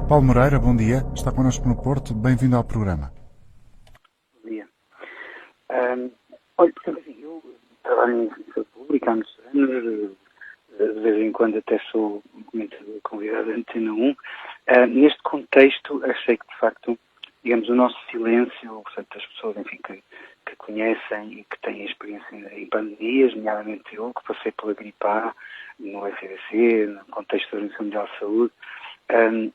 Paulo Moreira, bom dia. Está connosco no Porto. Bem-vindo ao programa. Bom dia. Olha, porque assim, eu trabalho em serviço público há muitos anos, de vez em quando até sou comentador convidado da Antena 1. Neste contexto, achei que, de facto, digamos, o nosso silêncio, portanto, as pessoas, enfim, que conhecem e que têm experiência em pandemias, nomeadamente eu, que passei pela gripe A, no FDC, no contexto da Organização Mundial de Saúde,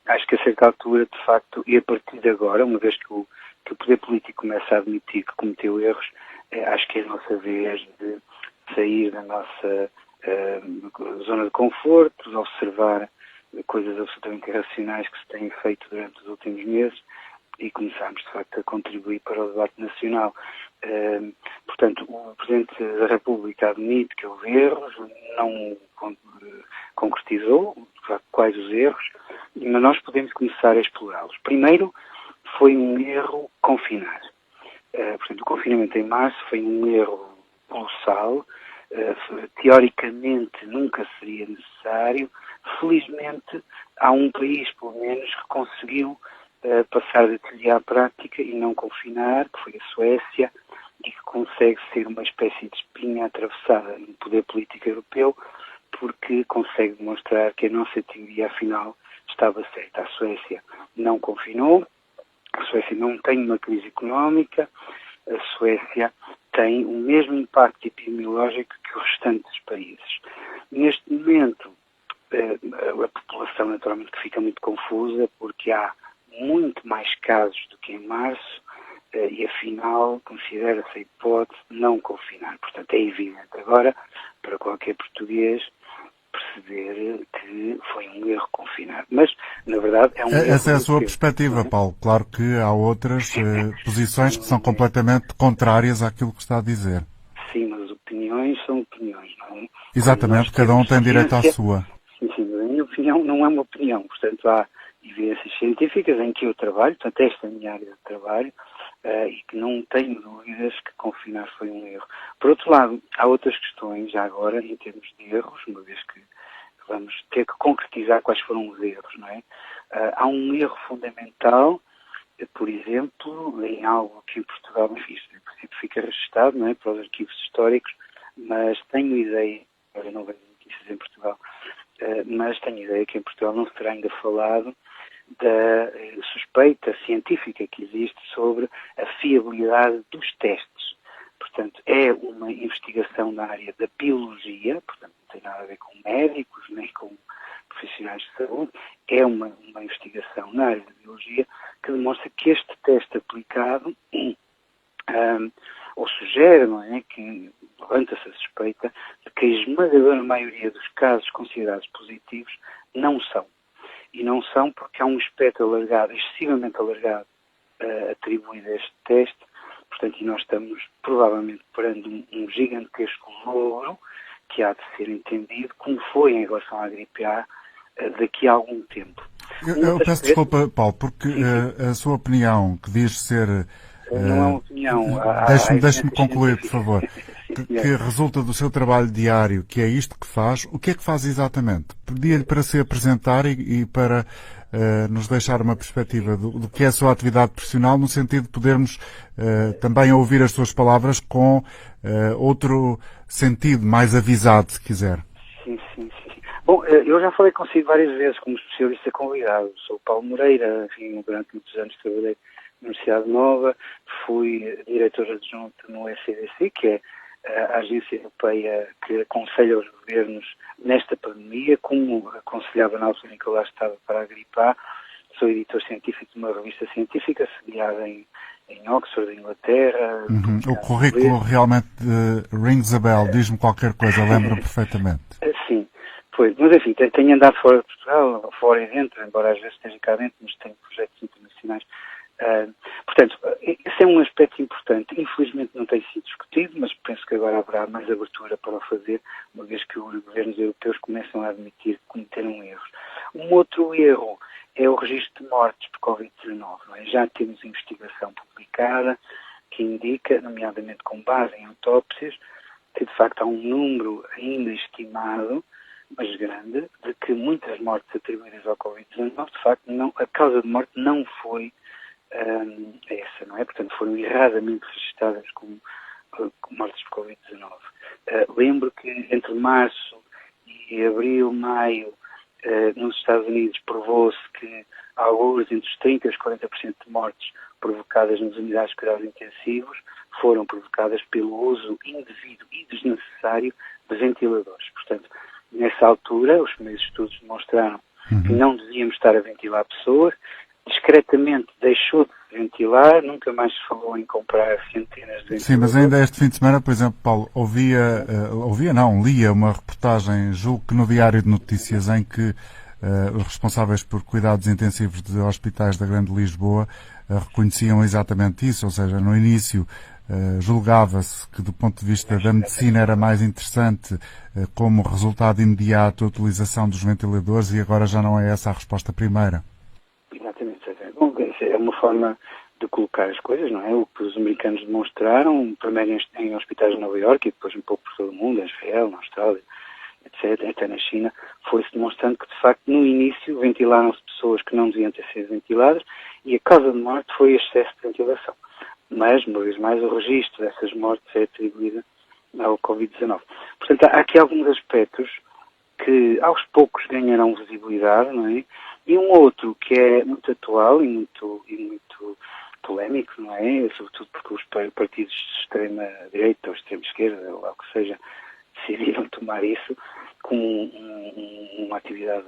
acho que a certa altura, de facto, e a partir de agora, uma vez que o poder político começa a admitir que cometeu erros, acho que é a nossa vez de sair da nossa zona de conforto, de observar coisas absolutamente irracionais que se têm feito durante os últimos meses e começarmos, de facto, a contribuir para o debate nacional. Portanto, o Presidente da República admite que houve erros, não concretizou quais os erros, mas nós podemos começar a explorá-los. Primeiro, foi um erro confinar. Portanto, o confinamento em março foi um erro colossal. Teoricamente nunca seria necessário. Felizmente, há um país, pelo menos, que conseguiu passar da teoria à prática e não confinar, que foi a Suécia, e que consegue ser uma espécie de espinha atravessada no poder político europeu, porque consegue demonstrar que a nossa teoria, afinal, estava certa. A Suécia não confinou, a Suécia não tem uma crise económica, a Suécia tem o mesmo impacto epidemiológico que os restantes países. Neste momento, a população naturalmente que fica muito confusa, porque há muito mais casos do que em março, e afinal considera-se a hipótese de não confinar. Portanto, é evidente agora, para qualquer português, perceber que foi um erro confinar. Mas, na verdade, é um erro. Essa é a sua perspectiva, Paulo. Claro que há outras posições que são completamente contrárias àquilo que está a dizer. Sim, mas opiniões são opiniões, não é? Exatamente, cada um tem direito à sua. Sim, mas a minha opinião não é uma opinião. Portanto, há evidências científicas em que eu trabalho, portanto, esta é a minha área de trabalho, e que não tenho dúvidas que confinar foi um erro. Por outro lado, há outras questões, já agora, em termos de erros, uma vez que vamos ter que concretizar quais foram os erros, não é? Há um erro fundamental, por exemplo, em algo que em Portugal, enfim, isto, em princípio fica registado, não é, para os arquivos históricos, mas tenho ideia, agora não vejo notícias em Portugal, mas tenho ideia que em Portugal não se terá ainda falado da suspeita científica que existe sobre a fiabilidade dos testes. Portanto, é uma investigação na área da biologia, portanto, não tem nada a ver com médicos, nem com profissionais de saúde, é uma investigação na área da biologia que demonstra que este teste aplicado, ou sugere, não é, que levanta-se a suspeita de que a esmagadora maioria dos casos considerados positivos não são. E não são porque há um espectro alargado, excessivamente alargado, atribuído a este teste. Portanto, e nós estamos provavelmente perante um gigantesco logro que há de ser entendido, como foi em relação à gripe A, daqui a algum tempo. Eu peço desculpa, Paulo, porque a sua opinião, que diz ser... não é uma opinião. Deixe-me concluir, por favor. Que resulta do seu trabalho diário, que é isto que faz. O que é que faz exatamente? Pedia-lhe para se apresentar e para nos deixar uma perspectiva do que é a sua atividade profissional, no sentido de podermos também ouvir as suas palavras com outro sentido, mais avisado, se quiser. Sim. Bom, eu já falei consigo várias vezes como especialista convidado. Sou Paulo Moreira, enfim, durante muitos anos trabalhei na Universidade Nova, fui diretor adjunto no ECDC, que é a agência europeia que aconselha os governos nesta pandemia, como aconselhava na altura em que eu lá estava para a gripe A. Sou editor científico de uma revista científica sediada em Oxford, Inglaterra. O currículo realmente rings a bell, diz-me qualquer coisa, lembro-me perfeitamente. Sim, pois, mas enfim, tenho andado fora de Portugal, fora e dentro, embora às vezes esteja cá dentro, mas tenho projetos internacionais. Portanto, esse é um aspecto importante. Infelizmente não tem sido discutido, mas penso que agora haverá mais abertura para o fazer, uma vez que os governos europeus começam a admitir que cometeram erros. Um outro erro é o registro de mortes por Covid-19. Já temos investigação publicada que indica, nomeadamente com base em autópsias, que de facto há um número ainda estimado mas grande, de que muitas mortes atribuídas ao Covid-19, de facto, a causa de morte não foi essa, não é? Portanto, foram erradamente registadas como mortes por Covid-19. Lembro que entre março e abril, maio, nos Estados Unidos provou-se que alguns entre os 30% e os 40% de mortes provocadas nas unidades de cuidados intensivos foram provocadas pelo uso indevido e desnecessário de ventiladores. Portanto, nessa altura, os primeiros estudos demonstraram que não devíamos estar a ventilar pessoas. Discretamente deixou de se ventilar, nunca mais se falou em comprar centenas de ventiladores. Sim, mas ainda este fim de semana, por exemplo, Paulo, lia uma reportagem, julgo que no Diário de Notícias, em que os responsáveis por cuidados intensivos de hospitais da Grande Lisboa reconheciam exatamente isso, ou seja, no início julgava-se que do ponto de vista da medicina era mais interessante como resultado imediato a utilização dos ventiladores e agora já não é essa a resposta primeira. Exatamente. Bom, é uma forma de colocar as coisas, não é? O que os americanos demonstraram, primeiro em hospitais de Nova Iorque e depois um pouco por todo o mundo, em Israel, na Austrália, etc., até na China, foi-se demonstrando que, de facto, no início ventilaram-se pessoas que não deviam ter sido ventiladas e a causa de morte foi excesso de ventilação. Mas, uma vez mais, o registro dessas mortes é atribuído ao Covid-19. Portanto, há aqui alguns aspectos que aos poucos ganharão visibilidade, não é? E um outro que é muito atual e muito polémico, não é? Sobretudo porque os partidos de extrema-direita ou extrema-esquerda, ou o que seja, decidiram tomar isso como uma atividade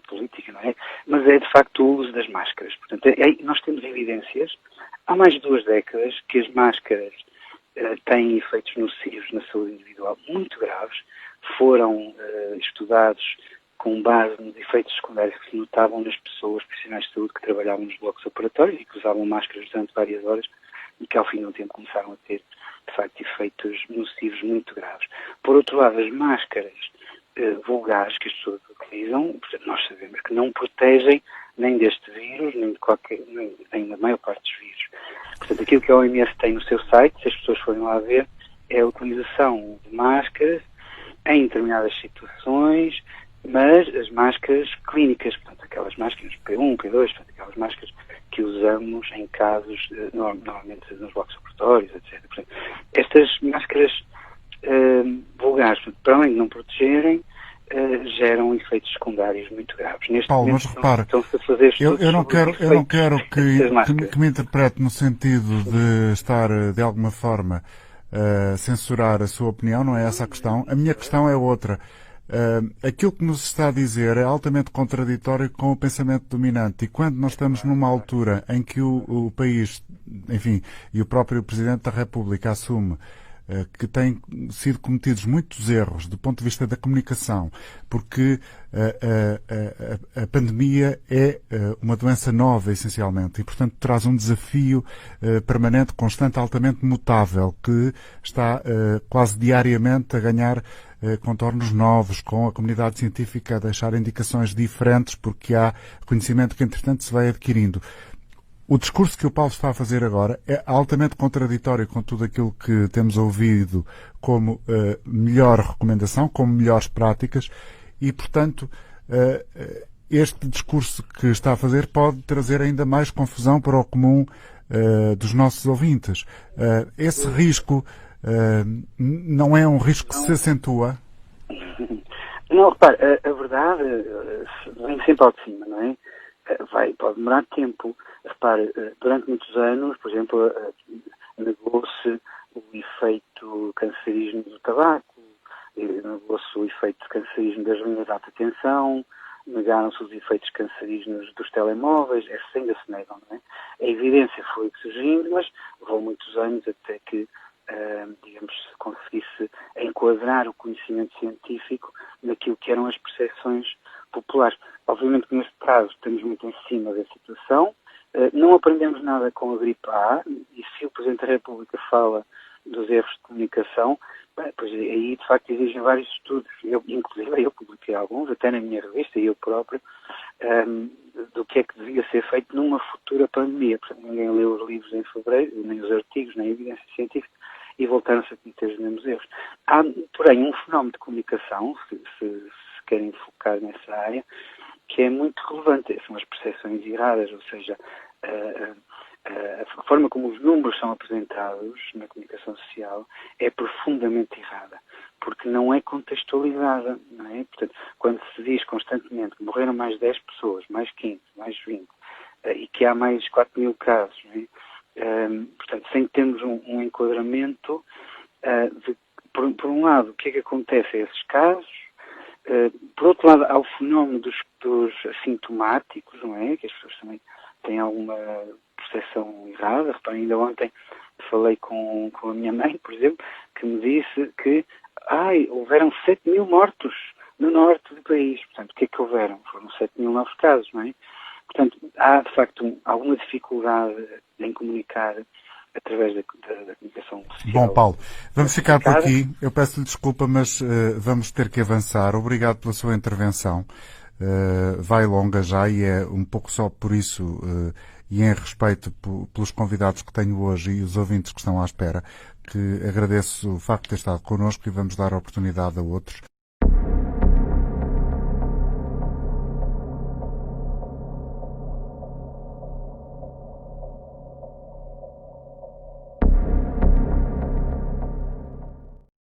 política, não é? Mas é, de facto, o uso das máscaras. Portanto, nós temos evidências, há mais de 2 décadas, que as máscaras têm efeitos nocivos na saúde individual muito graves, foram estudados com base nos efeitos secundários que se notavam nas pessoas profissionais de saúde que trabalhavam nos blocos operatórios e que usavam máscaras durante várias horas e que ao fim de um tempo começaram a ter, de facto, efeitos nocivos muito graves. Por outro lado, as máscaras vulgares que as pessoas utilizam, portanto, nós sabemos que não protegem nem deste vírus, nem da maior parte dos vírus. Portanto, aquilo que a OMS tem no seu site, se as pessoas forem lá ver, é a utilização de máscaras em determinadas situações, mas as máscaras clínicas, portanto, aquelas máscaras P1, P2, portanto, aquelas máscaras que usamos em casos, normalmente nos blocos operatórios, etc. Portanto, estas máscaras vulgares, para além de não protegerem, geram efeitos secundários muito graves. Neste Paulo, momento, mas repara, estão-se a fazer estudos eu não quero que me interprete no sentido de estar, de alguma forma, censurar a sua opinião, não é essa a questão. A minha questão é outra. Aquilo que nos está a dizer é altamente contraditório com o pensamento dominante e quando nós estamos numa altura em que o país, enfim, e o próprio Presidente da República assume que têm sido cometidos muitos erros do ponto de vista da comunicação, porque a pandemia é uma doença nova, essencialmente, e, portanto, traz um desafio permanente, constante, altamente mutável, que está quase diariamente a ganhar contornos novos, com a comunidade científica a deixar indicações diferentes, porque há conhecimento que, entretanto, se vai adquirindo. O discurso que o Paulo está a fazer agora é altamente contraditório com tudo aquilo que temos ouvido como melhor recomendação, como melhores práticas e, portanto, este discurso que está a fazer pode trazer ainda mais confusão para o comum dos nossos ouvintes. Esse risco não é um risco que se acentua? Não, repare, a verdade vem sempre ao de cima, não é? Pode demorar tempo. Repare, durante muitos anos, por exemplo, negou-se o efeito cancerígeno do tabaco, negou-se o efeito cancerígeno das linhas de alta tensão, negaram-se os efeitos cancerígenos dos telemóveis, essas ainda se negam, não é? A evidência foi surgindo, mas levou muitos anos até que, digamos, se conseguisse enquadrar o conhecimento científico naquilo que eram as percepções populares. Obviamente que neste caso estamos muito em cima da situação, não aprendemos nada com a gripe A, e se o Presidente da República fala dos erros de comunicação, pois aí de facto existem vários estudos, inclusive eu publiquei alguns, até na minha revista, e eu próprio, do que é que devia ser feito numa futura pandemia. Portanto, ninguém leu os livros em fevereiro, nem os artigos, nem a evidência científica, e voltaram-se a cometer os mesmos erros. Há, porém, um fenómeno de comunicação, se querem focar nessa área, que é muito relevante. São as percepções erradas, ou seja, a forma como os números são apresentados na comunicação social é profundamente errada, porque não é contextualizada, não é? Portanto, quando se diz constantemente que morreram mais 10 pessoas, mais 15, mais 20, e que há mais 4 mil casos, não é? Portanto, sem termos um enquadramento de, por um lado, o que é que acontece a esses casos, por outro lado, há o fenómeno dos assintomáticos, não é? Que as pessoas também têm alguma percepção errada. Reparem, ainda ontem falei com a minha mãe, por exemplo, que me disse que houveram 7 mil mortos no norte do país. Portanto, o que é que houveram? Foram 7 mil novos casos, não é? Portanto, há, de facto, alguma dificuldade em comunicar através da comunicação social. Bom, Paulo, vamos ficar por aqui. Eu peço-lhe desculpa, mas vamos ter que avançar. Obrigado pela sua intervenção. Vai longa já e é um pouco só por isso e em respeito pelos convidados que tenho hoje e os ouvintes que estão à espera, que agradeço o facto de ter estado connosco e vamos dar a oportunidade a outros.